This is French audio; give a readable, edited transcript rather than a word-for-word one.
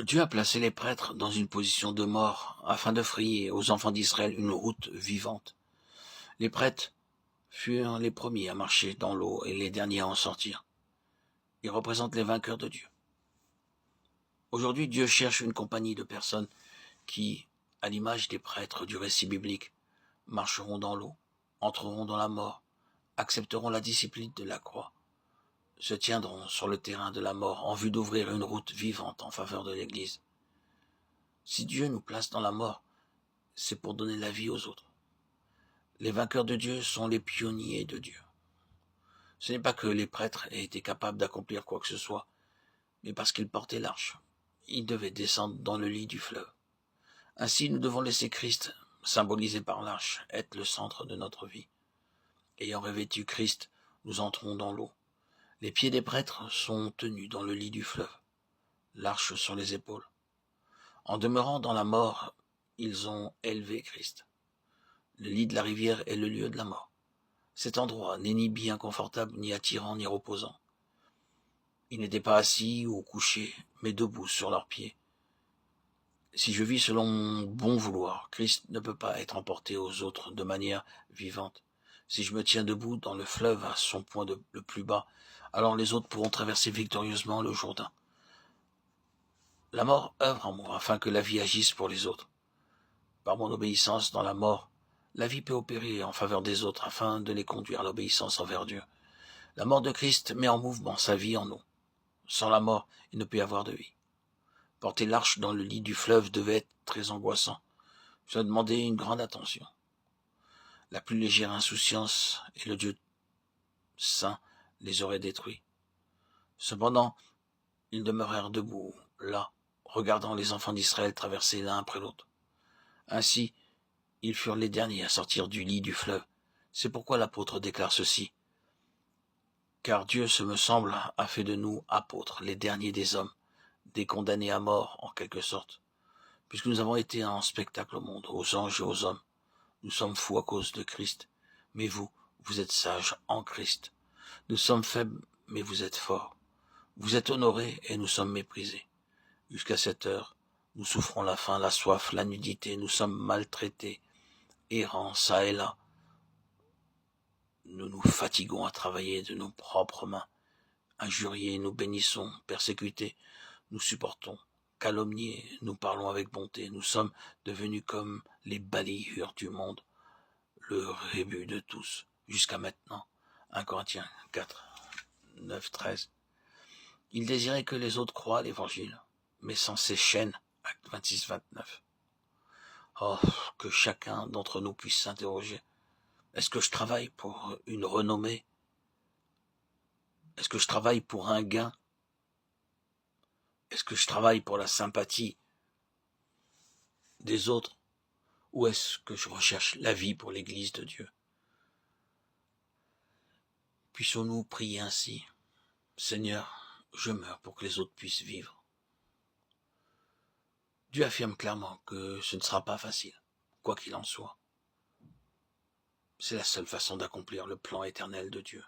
Dieu a placé les prêtres dans une position de mort afin de frayer aux enfants d'Israël une route vivante. Les prêtres furent les premiers à marcher dans l'eau et les derniers à en sortir. Ils représentent les vainqueurs de Dieu. Aujourd'hui, Dieu cherche une compagnie de personnes qui, à l'image des prêtres du récit biblique, marcheront dans l'eau, entreront dans la mort, accepteront la discipline de la croix, se tiendront sur le terrain de la mort en vue d'ouvrir une route vivante en faveur de l'Église. Si Dieu nous place dans la mort, c'est pour donner la vie aux autres. Les vainqueurs de Dieu sont les pionniers de Dieu. Ce n'est pas que les prêtres aient été capables d'accomplir quoi que ce soit, mais parce qu'ils portaient l'arche. Ils devaient descendre dans le lit du fleuve. Ainsi, nous devons laisser Christ, symbolisé par l'arche, être le centre de notre vie. Ayant revêtu Christ, nous entrons dans l'eau. Les pieds des prêtres sont tenus dans le lit du fleuve, l'arche sur les épaules. En demeurant dans la mort, ils ont élevé Christ. Le lit de la rivière est le lieu de la mort. Cet endroit n'est ni bien confortable, ni attirant, ni reposant. Ils n'étaient pas assis ou couchés, mais debout sur leurs pieds. Si je vis selon mon bon vouloir, Christ ne peut pas être emporté aux autres de manière vivante. Si je me tiens debout dans le fleuve à son point le plus bas, alors les autres pourront traverser victorieusement le Jourdain. La mort œuvre en moi afin que la vie agisse pour les autres. Par mon obéissance dans la mort, la vie peut opérer en faveur des autres afin de les conduire à l'obéissance envers Dieu. La mort de Christ met en mouvement sa vie en nous. Sans la mort, il ne peut y avoir de vie. Porter l'arche dans le lit du fleuve devait être très angoissant. Ça demandait une grande attention. La plus légère insouciance et le Dieu saint les aurait détruits. Cependant, ils demeurèrent debout, là, regardant les enfants d'Israël traverser l'un après l'autre. Ainsi, ils furent les derniers à sortir du lit du fleuve. C'est pourquoi l'apôtre déclare ceci. Car Dieu, ce me semble, a fait de nous apôtres, les derniers des hommes, des condamnés à mort, en quelque sorte. Puisque nous avons été en spectacle au monde, aux anges et aux hommes. Nous sommes fous à cause de Christ. Mais vous, vous êtes sages en Christ. Nous sommes faibles, mais vous êtes forts. Vous êtes honorés et nous sommes méprisés. Jusqu'à cette heure, nous souffrons la faim, la soif, la nudité, nous sommes maltraités, errants çà et là. Nous nous fatiguons à travailler de nos propres mains. Injuriés, nous bénissons, persécutés, nous supportons. Calomniés, nous parlons avec bonté. Nous sommes devenus comme les balayures du monde, le rébut de tous, jusqu'à maintenant. 1 Corinthiens 4, 9, 13. Il désirait que les autres croient à l'évangile, mais sans ces chaînes. Acte 26, 29. Oh, que chacun d'entre nous puisse s'interroger. Est-ce que je travaille pour une renommée? Est-ce que je travaille pour un gain? Est-ce que je travaille pour la sympathie des autres? Ou est-ce que je recherche la vie pour l'Église de Dieu? Puissions-nous prier ainsi. Seigneur, je meurs pour que les autres puissent vivre. Dieu affirme clairement que ce ne sera pas facile, quoi qu'il en soit. C'est la seule façon d'accomplir le plan éternel de Dieu.